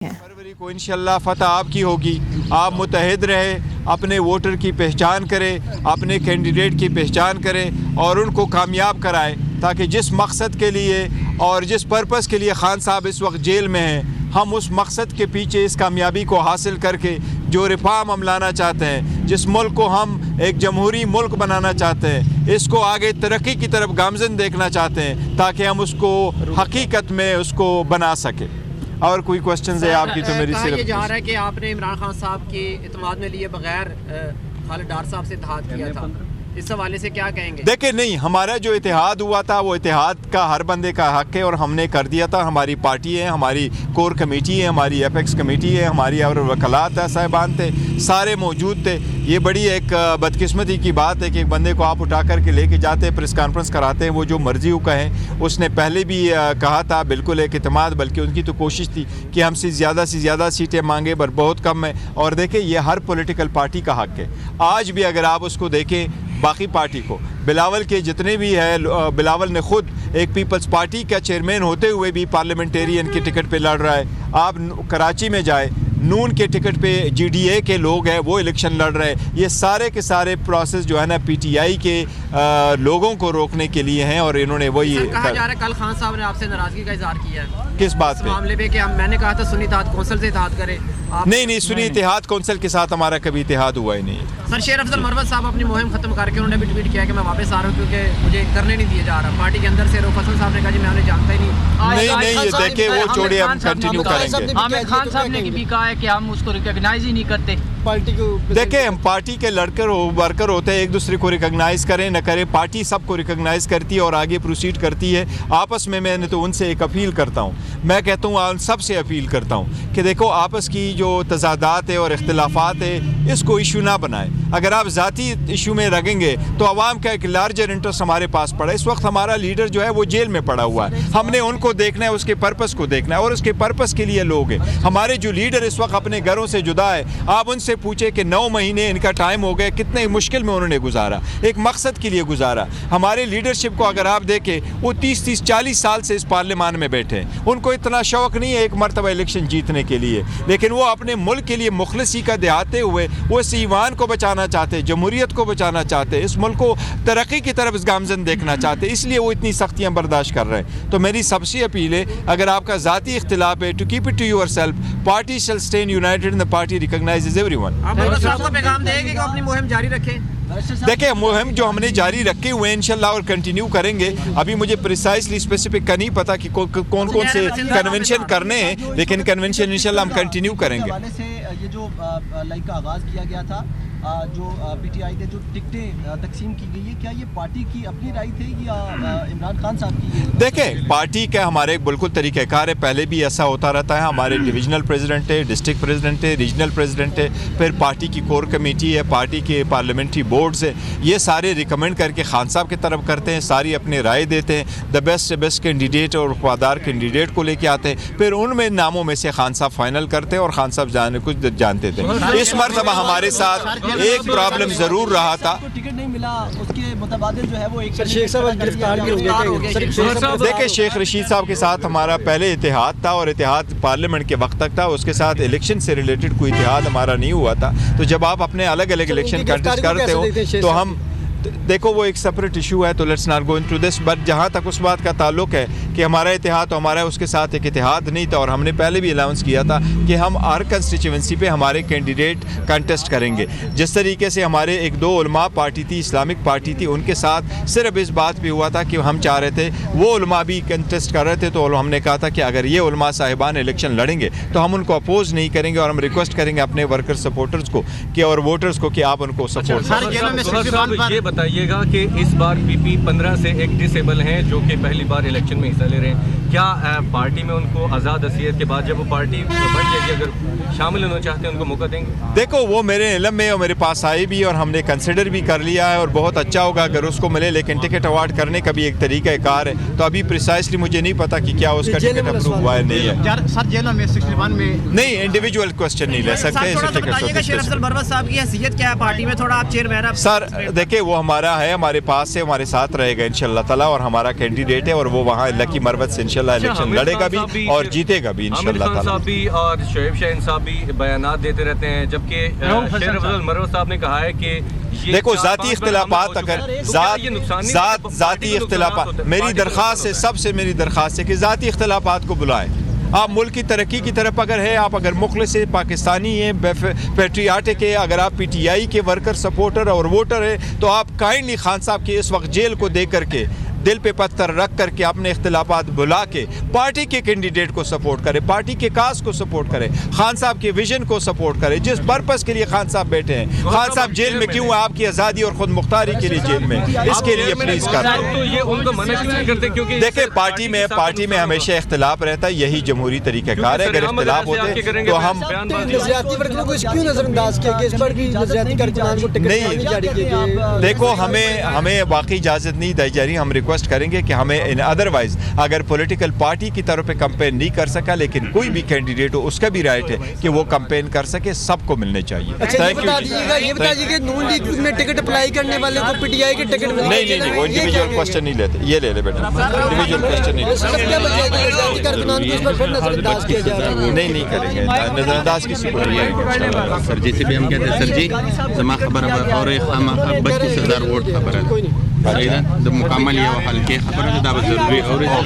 फरवरी को इंशाल्लाह फतह आपकी होगी। आप मुतहद रहे, अपने वोटर की पहचान करें, अपने कैंडिडेट की पहचान करें और उनको कामयाब कराएं, ताकि जिस मकसद के लिए और जिस पर्पस के लिए खान साहब इस वक्त जेल में हैं, हम उस मकसद के पीछे इस कामयाबी को हासिल करके जो रिफॉर्म हम लाना चाहते हैं, जिस मुल्क को हम एक जमहूरी मुल्क बनाना चाहते हैं, इसको आगे तरक्की की तरफ गामजन देखना चाहते हैं, ताकि हम उसको हकीकत में उसको बना सकें। और कोई क्वेश्चन है आपकी तो मेरी सिर्फ ये जा रहा है कि आपने इमरान खान साहब की इत्मीनान में लिए बगैर खालिद डार साहब से इत्तेहाद किया था, इस हवाले से क्या कहेंगे? देखिए, नहीं, हमारा जो इत्तेहाद हुआ था वो इत्तेहाद का हर बंदे का हक है और हमने कर दिया था। हमारी पार्टी है, हमारी कोर कमेटी है, हमारी एपेक्स कमेटी है, हमारी और वकलात साहिबान थे, सारे मौजूद थे। ये बड़ी एक बदकिस्मती की बात है कि एक बंदे को आप उठा करके लेके जाते, प्रेस कॉन्फ्रेंस कराते हैं, वो जो मर्जी वो कहें। उसने पहले भी कहा था बिल्कुल एक इत्मीनान, बल्कि उनकी तो कोशिश थी कि हमसे ज़्यादा सीटें मांगे, पर बहुत कम है। और देखें, ये हर पॉलिटिकल पार्टी का हक है। आज भी अगर आप उसको देखें, बाकी पार्टी को, बिलावल के जितने भी है, बिलावल ने खुद एक पीपल्स पार्टी का चेयरमैन होते हुए भी पार्लियामेंटेरियन के टिकट पे लड़ रहा है। आप कराची में जाए, नून के टिकट पे GDA के लोग हैं, वो इलेक्शन लड़ रहे हैं। ये सारे के सारे प्रोसेस जो है ना PTI के लोगों को रोकने के लिए हैं और इन्होंने वही कहा जा रहा है कल खान साहब ने आपसे नाराजगी का इजहार किया है। किस बात पे? मामले पे कि मैंने कहा था सुन्नी इत्तेहाद कौंसिल से इत्तेहाद करें। नहीं, सुन्नी इत्तेहाद कौंसिल के साथ हमारा कभी इत्तेहाद हुआ ही नहीं है। सर, शेर अफजल मरवत साहब अपनी मुहिम खत्म करके उन्होंने भी ट्वीट किया कि मैं वापस आ रहा हूँ क्योंकि मुझे करने नहीं दिया जा रहा। पार्टी के अंदर से रऊफ हसन साहब ने कहा जी मैं उन्हें जानता ही नहीं, ये देखे वो छोड़िए, हम कंटिन्यू करेंगे। आमिर खान साहब ने भी कहा है कि हम उसको रिकॉग्नाइज ही नहीं करते पार्टी को। देखें, हम पार्टी के वर्कर होते हैं, एक दूसरे को रिकॉग्नाइज करें न करें, पार्टी सबको रिकॉग्नाइज करती है और आगे प्रोसीड करती है। आपस में मैंने तो उनसे एक अपील करता हूँ, मैं कहता हूँ सबसे अपील करता हूँ कि देखो, आपस की जो तजादात है और इख्तिलाफात है, इसको इशू ना बनाएं। अगर आप ज़ाती इशू में लगेंगे तो आवाम का एक लार्जर इंटरेस्ट हमारे पास पड़ा है। इस वक्त हमारा लीडर जो है वो जेल में पड़ा हुआ है, हमने उनको देखना है, उसके पर्पस को देखना है और उसके पर्पस के लिए लोग हैं। हमारे जो लीडर इस वक्त अपने घरों से जुदा है, आप उनसे पूछे कि 9 महीने इनका टाइम हो गया, कितने मुश्किल में उन्होंने गुजारा, एक मकसद के लिए गुजारा। हमारे लीडरशिप को अगर आप देखें, वो 30-40 साल से इस पार्लियामान में बैठे हैं, उनको इतना शौक़ नहीं है एक मरतबा इलेक्शन जीतने के लिए, लेकिन वो अपने मुल्क के लिए मुखलिसी का दिखाते हुए वो इस ईवान को बचाना चाहते, जमहूरियत को बचाना चाहते, इस मुल्क को तरक्की की तरफ गामजन देखना चाहते, इसलिए वो इतनी सख्तियाँ बर्दाश्त कर रहे हैं। तो मेरी सबसे अपील है, अगर आपका ज़ाती इख्तिलाफ है, to keep it to yourself, party shall stand united and the party recognises everyone. पैगाम देंगे कि अपनी मुहिम जारी रखें। देखिए, मुहिम जो हमने जारी रखे हुए हैं इंशाल्लाह और कंटिन्यू करेंगे। अभी मुझे प्रिसाइसली स्पेसिफिक का नहीं पता कि कौन से कन्वेंशन करने हैं, लेकिन कन्वेंशन इंशाल्लाह हम कंटिन्यू करेंगे। ये जो लाइक का आगाज़ किया गया था, जो PTI के जो टिकटें तकसीम की गई है, क्या ये पार्टी की अपनी राय थी या इमरान खान साहब की? देखें, पार्टी का हमारे बिल्कुल तरीक़ाकार है, पहले भी ऐसा होता रहता है। हमारे डिविजनल प्रेसिडेंट है, डिस्ट्रिक्ट प्रेसिडेंट है, रीजनल प्रेसिडेंट है, फिर पार्टी की कोर कमेटी है, पार्टी के पार्लियामेंट्री बोर्ड्स है, ये सारे रिकमेंड करके खान साहब की तरफ करते हैं, सारी अपनी राय देते हैं, द बेस्ट से बेस्ट कैंडिडेट और वफादार कैंडिडेट को लेके आते हैं, फिर उनमें नामों में से खान साहब फाइनल करते हैं और खान साहब कुछ जानते थे। इस मरतबा हमारे साथ एक प्रॉब्लम जरूर रहा था, टिकट नहीं मिला, उसके मुताबिक जो है वो एक देखिए, शेख रशीद साहब के साथ हमारा पहले इत्तेहाद था और इत्तेहाद पार्लियामेंट के वक्त तक था, उसके साथ इलेक्शन से रिलेटेड कोई इत्तेहाद हमारा नहीं हुआ था। तो जब आप अपने अलग अलग इलेक्शन कंटेस्ट करते हो तो हम देखो, वो एक सेपरेट इशू है, तो let's not go into this. But जहाँ तक उस बात का ताल्लुक है कि हमारा इत्तेहाद तो हमारा उसके साथ एक इत्तेहाद नहीं था, और हमने पहले भी अनाउंस किया था कि हम हर कंस्टिट्यूंसी पे हमारे कैंडिडेट कंटेस्ट करेंगे। जिस तरीके से हमारे 1-2 उलमा पार्टी थी, इस्लामिक पार्टी थी, उनके साथ सिर्फ इस बात पे हुआ था कि हम चाह रहे थे वो उलमा भी कंटेस्ट कर रहे थे, तो हमने कहा था कि अगर ये उलमा साहिबान इलेक्शन लड़ेंगे तो हम उनको अपोज नहीं करेंगे और हम रिक्वेस्ट करेंगे अपने वर्कर सपोर्टर्स को कि और वोटर्स को कि आप उनको सपोर्ट करें। बताइएगा कि इस बार PP 15 से एक डिसेबल हैं जो कि पहली बार इलेक्शन में हिस्सा ले रहे हैं, क्या पार्टी में उनको आज़ाद हसीयत के बाद जब वो पार्टी बन जाएगी, अगर शामिल होना चाहते हैं उनको मौका देंगे? देखो, वो मेरे इल्म में और मेरे पास आई भी और हमने कंसिडर भी कर लिया है और बहुत अच्छा होगा अगर उसको मिले, लेकिन टिकट अवार्ड करने का भी एक तरीका कार है, तो अभी प्रिसाइसली मुझे नहीं पता कि क्या उसका टिकट अप्रूव हुआ है नहीं है। सर, जेलों में 61 में नहीं, इंडिविजुअल क्वेश्चन नहीं ले सकते। सर देखिए, वो हमारा है, हमारे पास से हमारे साथ रहेगा इंशाल्लाह ताला, और हमारा कैंडिडेट है और वो वहाँ लकी मरवत से इंशाल्लाह इंशाल्लाह इलेक्शन आमिर लड़ेगा खान भी साहब भी और फिर- जीतेगा भी आमिर इंशाल्लाह खान ताला। साहब भी और शोएब शाहीन साहब भी बयानात देते रहते हैं, जबकि शेर अफजल मरव साहब ने कहा है कि ये देखो 4-5 जाती बार इख्तिलाफात हमला हो चुका अगर है। तो क्या ये नुकसान नहीं ज़ात होता? ज़ाती पार्टी को नुकसान इख्तिलाफात होता है, मेरी पार्टी को दरख्वास्त है, नुकसान सबसे मेरी दरख्वास्त है कि ज़ाती इख्तिलाफात को बुलाएं। आप मुल्क की तरक्की की तरफ अगर है, आप अगर मुखलिस पाकिस्तानी हैं, पैट्रियाटिक है, अगर आप PTI के वर्कर सपोर्टर और वोटर है, तो आप काइंडली खान साहब की इस वक्त जेल को देख करके दिल पे पत्थर रख करके अपने इख्तिलाफात बुला के पार्टी के कैंडिडेट को सपोर्ट करे, पार्टी के काज को सपोर्ट करे, खान साहब के विजन को सपोर्ट करे, जिस पर्पस के लिए खान साहब बैठे हैं। खान साहब जेल में क्यों? आपकी आज़ादी और खुद मुख्तारी के लिए जेल में, इसके लिए प्लीज कर तो ये उनको मना क्यों नहीं करते? क्योंकि देखिए पार्टी में हमेशा इख्तिलाफ रहता है, यही जमहूरी तरीक़ाकार है। अगर इख्तिलाफ होते तो हम नजरियाती वर्करों को क्यों नजरअंदाज किया गया? इस पर भी नजरियाती कारकुनान को टिकट नहीं जारी किए गए। देखो हमें वाकई इजाज़त नहीं दी जा रही। हम रिक्वेस्ट करेंगे कि हमें इन अदरवाइज अगर पॉलिटिकल पार्टी की तरफ पे कैंपेन नहीं कर सका, लेकिन कोई भी कैंडिडेट हो उसका भी राइट है कि वो कैंपेन कर सके, सबको मिलने चाहिए। अच्छा ये बता दीजिएगा नून लीग में टिकट अप्लाई करने वाले को PTI के टिकट नहीं वो इंडिविजुअल क्वेश्चन नहीं लेते। ये ले बेटा, इंडिविजुअल क्वेश्चन नहीं लेते। क्या बचेगा? नजरियाती कारकुनान को इस पर फिर नजरअंदाज किया जा रहा है। नहीं करेंगे नजरअंदाज किसी को नहीं करेंगे। सर जैसे भी हम कहते हैं सर जी जमा खबर और खामा 25,000 वोट खबर है د مکمل یو حلقې خبره ده دا به ضروري اورېدل